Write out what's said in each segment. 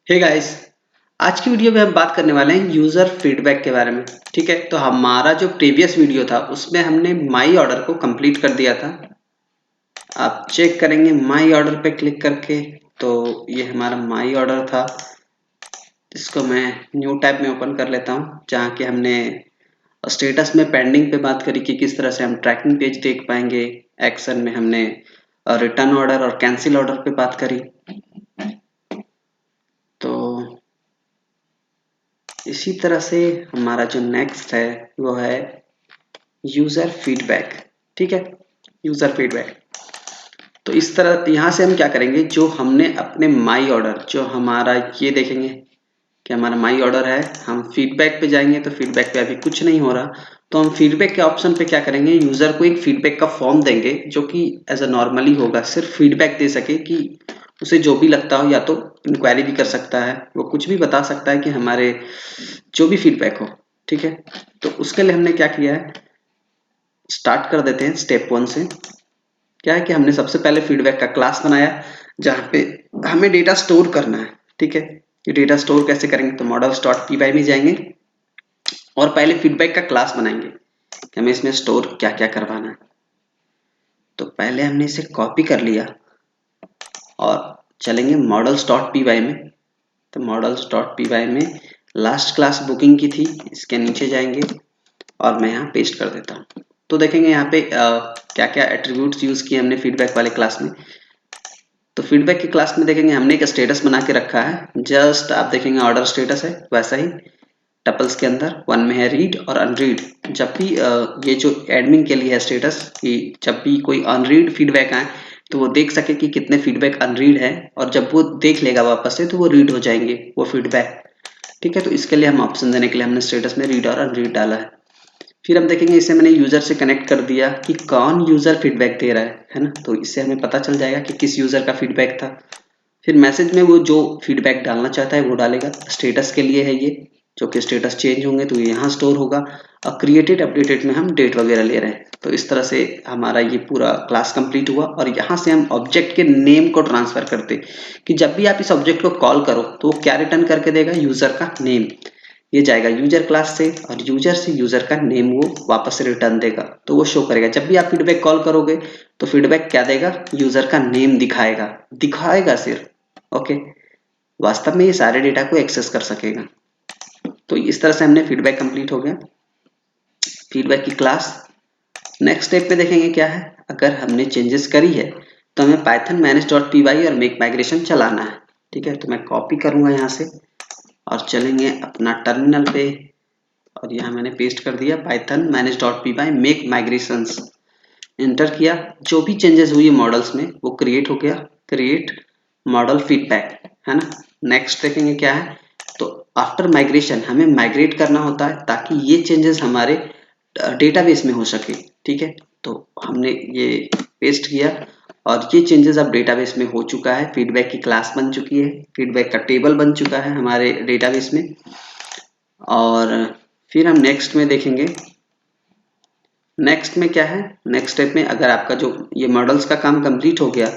Hey guys, आज की video में हम बात करने वाले हैं यूजर फीडबैक के बारे में। ठीक है, तो हमारा जो प्रीवियस वीडियो था उसमें हमने माई ऑर्डर को कंप्लीट कर दिया था। आप चेक करेंगे माई ऑर्डर पे क्लिक करके, तो ये हमारा माई ऑर्डर था। इसको मैं न्यू टैब में ओपन कर लेता हूँ, जहाँ के हमने स्टेटस में पेंडिंग पे बात करी कि किस तरह से हम ट्रैकिंग पेज देख पाएंगे। एक्शन में हमने रिटर्न ऑर्डर और कैंसिल ऑर्डर पे बात करी। तो इसी तरह से हमारा जो नेक्स्ट है वो है यूजर फीडबैक। ठीक है, यूजर फीडबैक। तो इस तरह यहाँ से हम क्या करेंगे, जो हमने अपने माई ऑर्डर, जो हमारा ये देखेंगे कि हमारा माई ऑर्डर है, हम फीडबैक पे जाएंगे तो फीडबैक पे अभी कुछ नहीं हो रहा। तो हम फीडबैक के ऑप्शन पे क्या करेंगे, यूजर को एक फीडबैक का फॉर्म देंगे जो कि एज अ नॉर्मली होगा, सिर्फ फीडबैक दे सके कि उसे जो भी लगता हो, या तो इंक्वायरी भी कर सकता है, वो कुछ भी बता सकता है कि हमारे जो भी फीडबैक हो। ठीक है, तो उसके लिए हमने क्या किया है, स्टार्ट कर देते हैं स्टेप 1 से। क्या है कि हमने सबसे पहले फीडबैक का क्लास बनाया जहाँ पे हमें डेटा स्टोर करना है। ठीक है, ये डेटा स्टोर कैसे करेंगे, तो मॉडल्स डॉट पी वाई में जाएंगे और पहले फीडबैक का क्लास बनाएंगे कि हमें इसमें स्टोर क्या क्या करवाना है। तो पहले हमने इसे कॉपी कर लिया और चलेंगे मॉडल्स डॉट पी वाई में। तो मॉडल्स डॉट पी वाई में लास्ट क्लास बुकिंग की थी, इसके नीचे जाएंगे और मैं यहाँ पेस्ट कर देता हूँ। तो देखेंगे यहाँ पे क्या क्या एट्रीब्यूट्स यूज किए हमने फीडबैक वाले क्लास में। तो फीडबैक की क्लास में देखेंगे हमने एक स्टेटस बना के रखा है, जस्ट आप देखेंगे ऑर्डर स्टेटस है वैसा ही। टपल्स के अंदर वन में है रीड और अनरीड। जब भी ये जो एडमिन के लिए है स्टेटस, कि जब भी कोई अनरीड फीडबैक आए तो वो देख सके कि कितने फीडबैक अनरीड है, और जब वो देख लेगा वापस से तो वो रीड हो जाएंगे वो फीडबैक। ठीक है, तो इसके लिए हम ऑप्शन देने के लिए हमने स्टेटस में रीड और अनरीड डाला है। फिर हम देखेंगे इसे मैंने यूजर से कनेक्ट कर दिया कि कौन यूजर फीडबैक दे रहा है ना, तो इससे हमें पता चल जाएगा कि किस यूजर का फीडबैक था। फिर मैसेज में वो जो फीडबैक डालना चाहता है वो डालेगा। स्टेटस के लिए है ये, जो कि स्टेटस चेंज होंगे तो ये यहाँ स्टोर होगा। और क्रिएटेड अपडेटेड में हम डेट वगैरह ले रहे हैं। तो इस तरह से हमारा ये पूरा क्लास कंप्लीट हुआ, और यहाँ से हम ऑब्जेक्ट के नेम को ट्रांसफर करते कि जब भी आप इस ऑब्जेक्ट को कॉल करो तो वो क्या रिटर्न करके देगा, यूजर का नेम। ये जाएगा यूजर क्लास से और यूजर से यूजर का नेम वो वापस से रिटर्न देगा, तो वो शो करेगा। जब भी आप फीडबैक कॉल करोगे तो फीडबैक क्या देगा, यूजर का नेम दिखाएगा, दिखाएगा सिर्फ। ओके, वास्तव में ये सारे डेटा को एक्सेस कर सकेगा। तो इस तरह से हमने फीडबैक कंप्लीट हो गया, फीडबैक की क्लास। नेक्स्ट स्टेप पे देखेंगे क्या है, अगर हमने चेंजेस करी है तो हमें Python manage dot P Y और मेक माइग्रेशन चलाना है। ठीक है, तो मैं कॉपी करूंगा यहाँ से और चलेंगे अपना टर्मिनल पे, और यहाँ मैंने पेस्ट कर दिया Python manage dot P Y make migrations. Enter किया, जो भी चेंजेस हुई मॉडल्स में वो क्रिएट हो गया, क्रिएट मॉडल फीडबैक, है ना। नेक्स्ट देखेंगे क्या है, तो आफ्टर माइग्रेशन हमें माइग्रेट करना होता है ताकि ये चेंजेस हमारे डेटाबेस में हो सके। ठीक है, तो हमने ये पेस्ट किया और ये चेंजेस अब डेटाबेस में हो चुका है। फीडबैक की क्लास बन चुकी है, फीडबैक का टेबल बन चुका है हमारे डेटाबेस में। और फिर हम नेक्स्ट में देखेंगे, नेक्स्ट में क्या है, नेक्स्ट स्टेप में अगर आपका जो ये मॉडल्स का काम कंप्लीट हो गया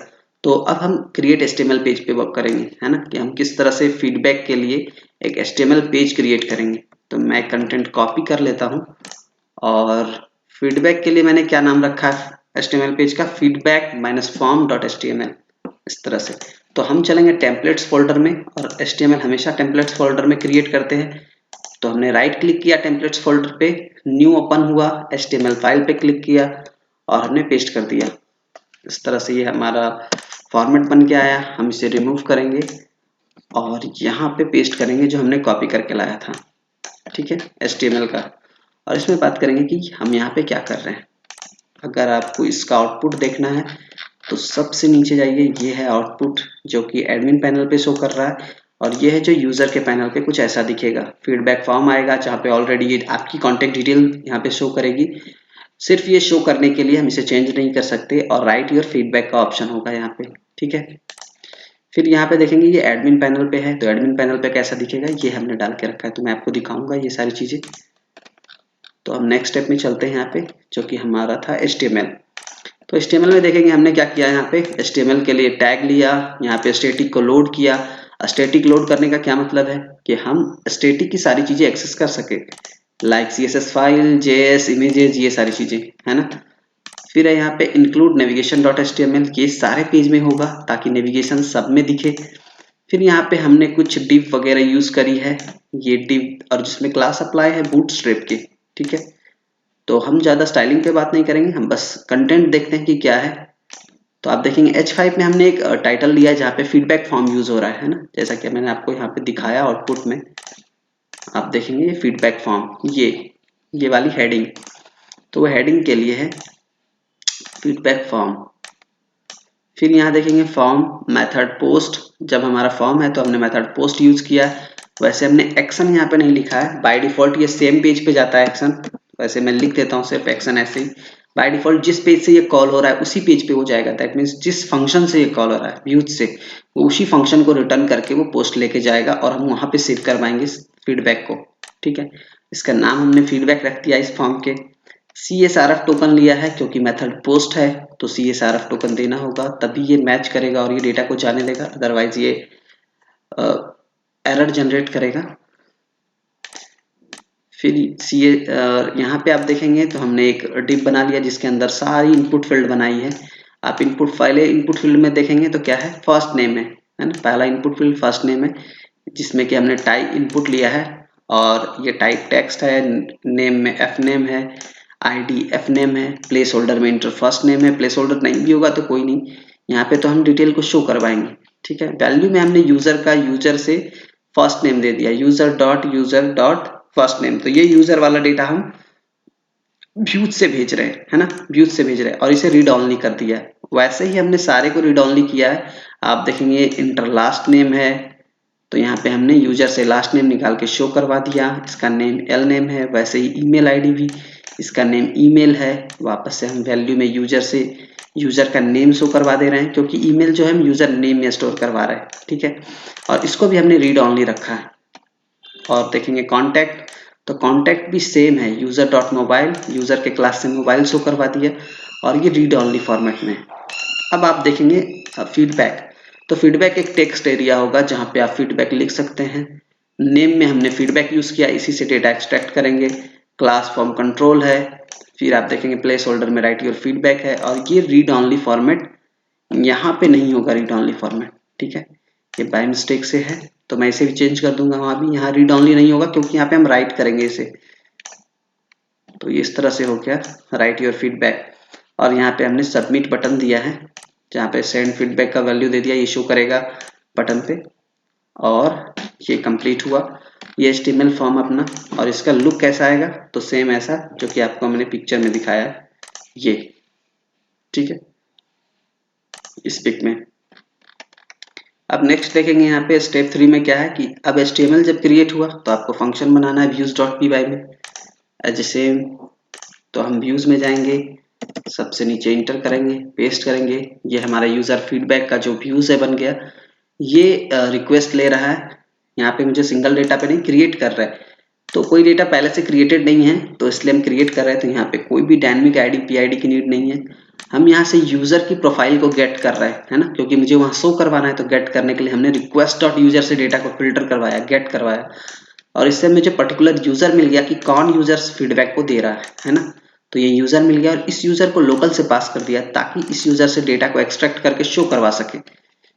तो अब हम क्रिएट एचटीएमएल पेज पे वर्क करेंगे, है ना, कि हम किस तरह से फीडबैक के लिए एक एचटीएमएल पेज क्रिएट करेंगे। तो मैं कंटेंट कॉपी कर लेता हूँ और फीडबैक के लिए मैंने क्या नाम रखा है एचटीएमएल पेज का, feedback minus form dot HTML, इस तरह से। तो हम चलेंगे टेम्पलेट्स फोल्डर में, और एचटीएमएल हमेशा टेम्पलेट्स फोल्डर में क्रिएट करते हैं। तो हमने राइट क्लिक किया टेम्पलेट्स फोल्डर पे, न्यू ओपन हुआ, एचटीएमएल फाइल पे क्लिक किया और हमने पेस्ट कर दिया। इस तरह से ये हमारा फॉर्मेट बन के आया। हम इसे रिमूव करेंगे और यहाँ पे पेस्ट करेंगे जो हमने कॉपी करके लाया था। ठीक है, एचटीएमएल का। और इसमें बात करेंगे कि हम यहाँ पे क्या कर रहे हैं। अगर आपको इसका आउटपुट देखना है तो सबसे नीचे जाइए, ये है आउटपुट जो कि एडमिन पैनल पे शो कर रहा है, और ये है जो यूजर के पैनल पे कुछ ऐसा दिखेगा। फीडबैक फॉर्म आएगा जहाँ पे ऑलरेडी ये आपकी कॉन्टेक्ट डिटेल यहाँ पे शो करेगी। सिर्फ ये शो करने के लिए हम इसे चेंज नहीं कर सकते, और राइट योर फीडबैक का ऑप्शन होगा यहाँ पे। ठीक है, फिर यहाँ पे देखेंगे ये एडमिन पैनल पे है, तो एडमिन पैनल पे कैसा दिखेगा ये हमने डाल के रखा है, तो मैं आपको दिखाऊंगा ये सारी चीजें। तो हम नेक्स्ट स्टेप में चलते हैं यहाँ पे, जो कि हमारा था HTML। तो HTML में देखेंगे हमने क्या किया, यहाँ पे HTML के लिए टैग लिया, यहाँ पे स्टैटिक को लोड किया। स्टैटिक लोड करने का क्या मतलब है कि हम स्टैटिक की सारी चीजें एक्सेस कर सके, like CSS file, JS, images, ये सारी चीजें, है ना। फिर है यहाँ पे इंक्लूड नेविगेशन डॉट HTML, ये सारे पेज में होगा ताकि नेविगेशन सब में दिखे। फिर यहाँ पे हमने कुछ डिव वगैरह यूज करी है, ये डिव और जिसमें क्लास अप्लाई है बूटस्ट्रैप की, ठीक है। तो हम ज्यादा स्टाइलिंग पे बात नहीं करेंगे, हम बस कंटेंट देखते हैं कि क्या है। तो आप देखेंगे H5 में हमने एक टाइटल लिया है जहाँ पे फीडबैक फॉर्म यूज हो रहा है ना, जैसा कि मैंने आपको यहाँ पे दिखाया आउटपुट में। आप देखेंगे ये फीडबैक फॉर्म, ये वाली हेडिंग, तो वो हेडिंग के लिए है फीडबैक फॉर्म। फिर यहाँ देखेंगे फॉर्म मेथड पोस्ट, जब हमारा फॉर्म है तो हमने मेथड पोस्ट यूज किया है। वैसे हमने एक्शन यहाँ पे नहीं लिखा है, बाय डिफॉल्ट ये सेम पेज पे जाता है एक्शन, वैसे मैं लिख देता हूँ सिर्फ एक्शन ऐसे ही। बाय डिफॉल्ट जिस पेज से ये कॉल हो रहा है उसी पेज पे वो जाएगा, दैट मीन्स जिस फंक्शन से ये कॉल हो रहा है व्यूज से, वो उसी फंक्शन को रिटर्न करके वो पोस्ट लेके जाएगा और हम वहां पे सेव करवाएंगे फीडबैक को, ठीक है। इसका नाम हमने फीडबैक रख दिया इस फॉर्म के। CSRF टोकन लिया है क्योंकि मेथड पोस्ट है तो CSRF टोकन देना होगा, तभी ये मैच करेगा और ये डेटा को जाने देगा, अदरवाइज ये एरर जनरेट करेगा। फिर यहाँ पे आप देखेंगे तो हमने एक डिव बना लिया जिसके अंदर सारी इनपुट फील्ड बनाई है। आप इनपुट फील्ड में देखेंगे तो क्या है, फर्स्ट नेम है ना, पहला इनपुट फील्ड फर्स्ट नेम है, जिसमें कि हमने टाइप इनपुट लिया है और ये टाइप टेक्स्ट है, नेम में एफ नेम है, ID एफ नेम है, प्लेस होल्डर में इंटर फर्स्ट नेम है, प्लेस होल्डर नहीं भी होगा तो कोई नहीं, यहाँ पे तो हम डिटेल को शो करवाएंगे, ठीक है। वैल्यू में हमने यूजर से फर्स्ट नेम दे दिया, यूजर डॉट फर्स्ट नेम, तो ये यूजर वाला डेटा हम व्यूज से भेज रहे हैं, है ना, व्यूज से भेज रहे हैं और इसे रीड ऑनली कर दिया है। वैसे ही हमने सारे को रीड ऑनली किया है। आप देखेंगे इंटर लास्ट नेम है तो यहाँ पे हमने यूजर से लास्ट नेम निकाल के शो करवा दिया, इसका नेम एल नेम है। वैसे ही ईमेल आईडी भी, इसका नेम ईमेल है, वापस से हम वैल्यू में यूजर से यूजर का नेम शो करवा दे रहे हैं क्योंकि ईमेल जो है हम यूजर नेम में स्टोर करवा रहे हैं, ठीक है। और इसको भी हमने रीड ऑनली रखा है। और देखेंगे कॉन्टैक्ट, तो कॉन्टैक्ट भी सेम है, यूजर डॉट मोबाइल, यूजर के क्लास से मोबाइल शो करवा दिया और ये रीड ऑनली फॉर्मेट में। अब आप देखेंगे फीडबैक, तो फीडबैक एक टेक्स्ट एरिया होगा जहां पे आप फीडबैक लिख सकते हैं। नेम में हमने फीडबैक यूज किया, इसी से डेटा एक्सट्रैक्ट करेंगे। क्लास फॉर्म कंट्रोल है, फिर आप देखेंगे प्लेस होल्डर में राइट योर फीडबैक है और ये रीड ऑनली फॉर्मेट यहाँ पे नहीं होगा, रीड ऑनली फॉर्मेट, ठीक है। ये बाय मिस्टेक से है तो मैं इसे भी चेंज कर दूंगा, वहां भी यहाँ रीड ऑनली नहीं होगा क्योंकि यहाँ पे हम राइट करेंगे इसे। तो ये इस तरह से हो गया राइट योर फीडबैक। और यहाँ पे हमने सबमिट बटन दिया है जहाँ पे सेंड फीडबैक का वैल्यू दे दिया, ये शो करेगा बटन पे और ये कंप्लीट हुआ ये HTML फॉर्म अपना। और इसका लुक कैसा आएगा, तो सेम ऐसा जो कि आपको मैंने पिक्चर में दिखाया है, ये ठीक है, इस पिक में। अब नेक्स्ट देखेंगे यहाँ पे स्टेप 3 में क्या है कि अब HTML जब क्रिएट हुआ तो आपको फंक्शन बनाना है views.py में एज सेम। तो हम व्यूज में जाएंगे, सबसे नीचे इंटर करेंगे, पेस्ट करेंगे, ये हमारा यूजर फीडबैक का जो व्यूज है बन गया। ये रिक्वेस्ट ले रहा है, यहाँ पे मुझे सिंगल डेटा पे नहीं क्रिएट कर रहा है, तो कोई डेटा पहले से क्रिएटेड नहीं है तो इसलिए हम क्रिएट कर रहे हैं। तो यहाँ पे कोई भी डायनेमिक आईडी PID की नीड नहीं है, हम यहाँ से यूजर की प्रोफाइल को गेट कर रहे हैं, है ना, क्योंकि मुझे वहां शो करवाना है। तो गेट करने के लिए हमने रिक्वेस्ट डॉट यूजर से डेटा को फिल्टर करवाया, गेट करवाया और इससे मुझे पर्टिकुलर यूजर मिल गया कि कौन यूजर फीडबैक को दे रहा है ना। तो ये यूजर मिल गया और इस यूजर को लोकल से पास कर दिया ताकि इस यूजर से डेटा को एक्सट्रैक्ट करके शो करवा सके,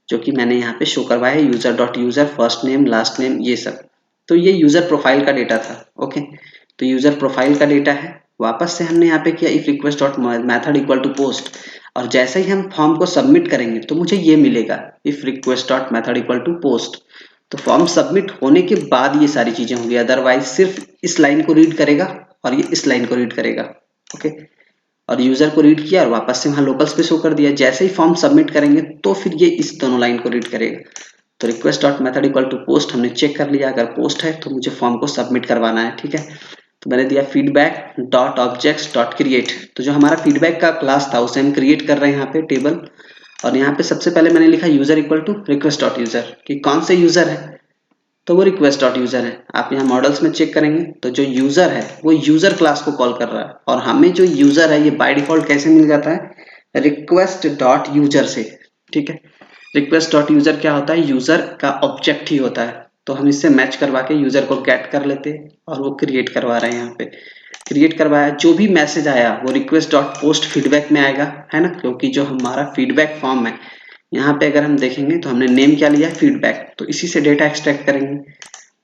जो कि मैंने यहाँ पे शो करवाया है user dot user first name last name ये सब। तो ये यूजर प्रोफाइल का डेटा था, ओके। तो यूजर प्रोफाइल का डेटा है। वापस से हमने यहाँ पे किया if request dot method equal to post, और जैसे ही हम फॉर्म को सबमिट करेंगे तो मुझे ये मिलेगा if request dot method equal to post. तो फॉर्म सबमिट होने के बाद ये सारी चीजें होंगी, अदरवाइज सिर्फ इस लाइन को रीड करेगा और ये इस लाइन को रीड करेगा, ओके। और यूजर को रीड किया और वापस से वहां लोकल्स पे शो कर दिया। जैसे ही फॉर्म सबमिट करेंगे तो फिर ये इस दोनों लाइन को रीड करेगा। तो request dot method equal to post हमने चेक कर लिया, अगर पोस्ट है तो मुझे फॉर्म को सबमिट करवाना है, ठीक है। तो मैंने दिया feedback dot objects dot create, तो जो हमारा फीडबैक का क्लास था उसे हम क्रिएट कर रहे हैं यहाँ पे टेबल। और यहाँ पे सबसे पहले मैंने लिखा user equal to request dot user, कि कौन से यूजर है, तो वो रिक्वेस्ट डॉट यूजर है। आप यहाँ मॉडल्स में चेक करेंगे तो जो यूजर है वो यूजर क्लास को कॉल कर रहा है, और हमें जो यूजर है ये बाय डिफॉल्ट कैसे मिल जाता है, रिक्वेस्ट डॉट यूजर से, ठीक है। रिक्वेस्ट डॉट यूजर क्या होता है, यूजर का ऑब्जेक्ट ही होता है। तो हम इससे मैच करवा के यूजर को गेट कर लेते हैं और वो क्रिएट करवा रहे हैं। यहाँ पे क्रिएट करवाया, जो भी मैसेज आया वो रिक्वेस्ट डॉट पोस्ट फीडबैक में आएगा, है ना, क्योंकि जो हमारा फीडबैक फॉर्म है यहाँ पे अगर हम देखेंगे तो हमने नेम क्या लिया है, फीडबैक, तो इसी से डेटा एक्सट्रैक्ट करेंगे।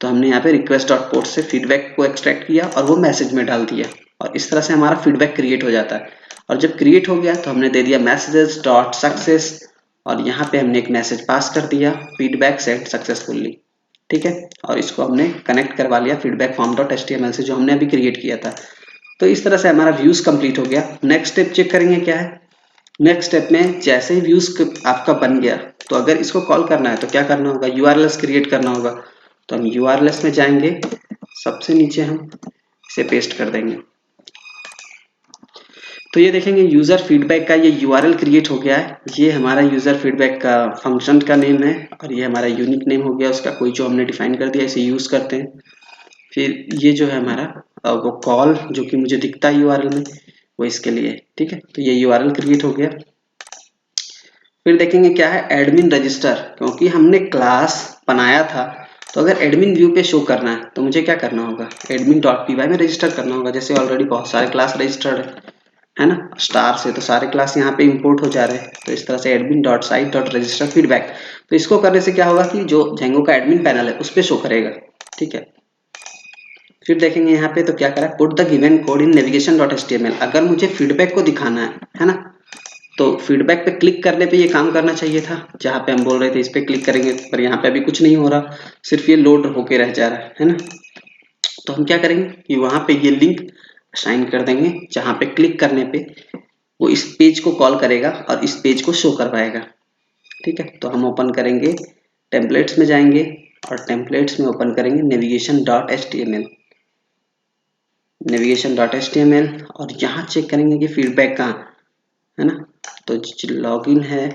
तो हमने यहाँ पे रिक्वेस्ट डॉट पोस्ट से फीडबैक को एक्सट्रैक्ट किया और वो मैसेज में डाल दिया, और इस तरह से हमारा फीडबैक क्रिएट हो जाता है। और जब क्रिएट हो गया तो हमने दे दिया मैसेजेस डॉट सक्सेस, और यहाँ पे हमने एक मैसेज पास कर दिया, फीडबैक सेंड सक्सेसफुली, ठीक है। और इसको हमने कनेक्ट करवा लिया फीडबैक फॉर्म डॉट HTML से, जो हमने अभी क्रिएट किया था। तो इस तरह से हमारा व्यूज कंप्लीट हो गया। नेक्स्ट स्टेप चेक करेंगे क्या है। नेक्स्ट स्टेप में जैसे ही व्यूज आपका बन गया, तो अगर इसको कॉल करना है तो क्या करना होगा, URLs क्रिएट करना होगा। तो हम URLs में जाएंगे, सबसे नीचे हम इसे पेस्ट कर देंगे। तो ये देखेंगे यूजर फीडबैक का ये URL क्रिएट हो गया है। ये हमारा यूजर फीडबैक का फंक्शन का नेम है, और ये हमारा यूनिक नेम हो गया उसका, कोई जो हमने डिफाइन कर दिया, इसे यूज करते हैं। फिर ये जो है हमारा वो कॉल जो कि मुझे दिखता है URL में, वो इसके लिए, ठीक है। तो ये URL क्रिएट हो गया। फिर देखेंगे क्या है, एडमिन रजिस्टर, क्योंकि हमने क्लास बनाया था, तो अगर एडमिन व्यू पे शो करना है तो मुझे क्या करना होगा, एडमिन डॉट py में रजिस्टर करना होगा। जैसे ऑलरेडी बहुत सारे क्लास रजिस्टर्ड है ना, स्टार से, तो सारे क्लास यहाँ पे इंपोर्ट हो जा रहे हैं। तो इस तरह से admin dot site dot register feedback, तो इसको करने से क्या होगा कि जो जेंगो का एडमिन पैनल है उस पर शो करेगा, ठीक है। फिर देखेंगे यहाँ पे तो क्या करा, put the given code in navigation dot HTML। अगर मुझे फीडबैक को दिखाना है ना, तो फीडबैक पे क्लिक करने पे ये काम करना चाहिए था, जहाँ पे हम बोल रहे थे इस पे क्लिक करेंगे, पर यहाँ पे अभी कुछ नहीं हो रहा, सिर्फ ये लोड होके रह जा रहा है ना। तो हम क्या करेंगे कि वहां पे ये लिंक असाइन कर देंगे, जहाँ पे क्लिक करने पे वो इस पेज को कॉल करेगा और इस पेज को शो करवाएगा, ठीक है। तो हम ओपन करेंगे, टेम्पलेट्स में जाएंगे और टेम्पलेट्स में ओपन करेंगे navigation dot HTML, navigation dot HTML, और यहाँ चेक करेंगे कि फीडबैक कहाँ है ना। तो लॉगिन है,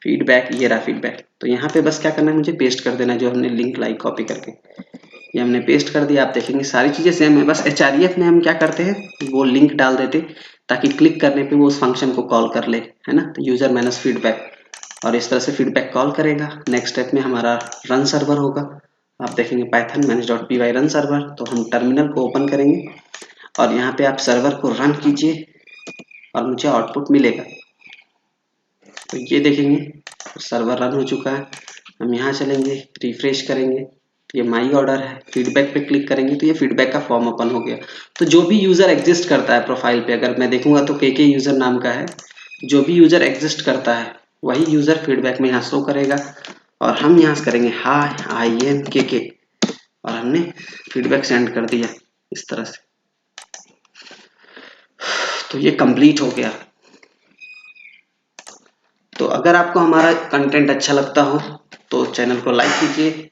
फीडबैक, ये रहा फीडबैक। तो यहाँ पे बस क्या करना है, मुझे पेस्ट कर देना है जो हमने लिंक लाई कॉपी करके, ये हमने पेस्ट कर दिया। आप देखेंगे सारी चीजें सेम है, बस href में हम क्या करते हैं, वो लिंक डाल देते ताकि क्लिक करने पे वो उस फंक्शन को कॉल कर ले, है ना। तो यूजर मैनेज फीडबैक, और इस तरह से फीडबैक कॉल करेगा। नेक्स्ट स्टेप में हमारा रन सर्वर होगा। आप देखेंगे पाइथन manage.py रन सर्वर, तो हम टर्मिनल को ओपन करेंगे और यहाँ पे आप सर्वर को रन कीजिए और मुझे आउटपुट मिलेगा। तो ये देखेंगे सर्वर रन हो चुका है। हम यहाँ चलेंगे, रिफ्रेश करेंगे, ये माई ऑर्डर है, फीडबैक पे क्लिक करेंगे तो ये फीडबैक का फॉर्म ओपन हो गया। तो जो भी यूजर एग्जिस्ट करता है प्रोफाइल पे, अगर मैं देखूंगा तो के यूजर नाम का है, जो भी यूजर एग्जिस्ट करता है वही यूजर फीडबैक में यहाँ शो करेगा। और हम यहाँ से करेंगे हाय आई एम के, और हमने फीडबैक सेंड कर दिया इस तरह से। तो ये कंप्लीट हो गया। तो अगर आपको हमारा कंटेंट अच्छा लगता हो तो चैनल को लाइक कीजिए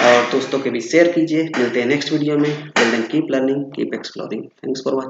और दोस्तों के बीच शेयर कीजिए। मिलते हैं नेक्स्ट वीडियो में। Till then keep learning, keep exploring. Thanks for watching.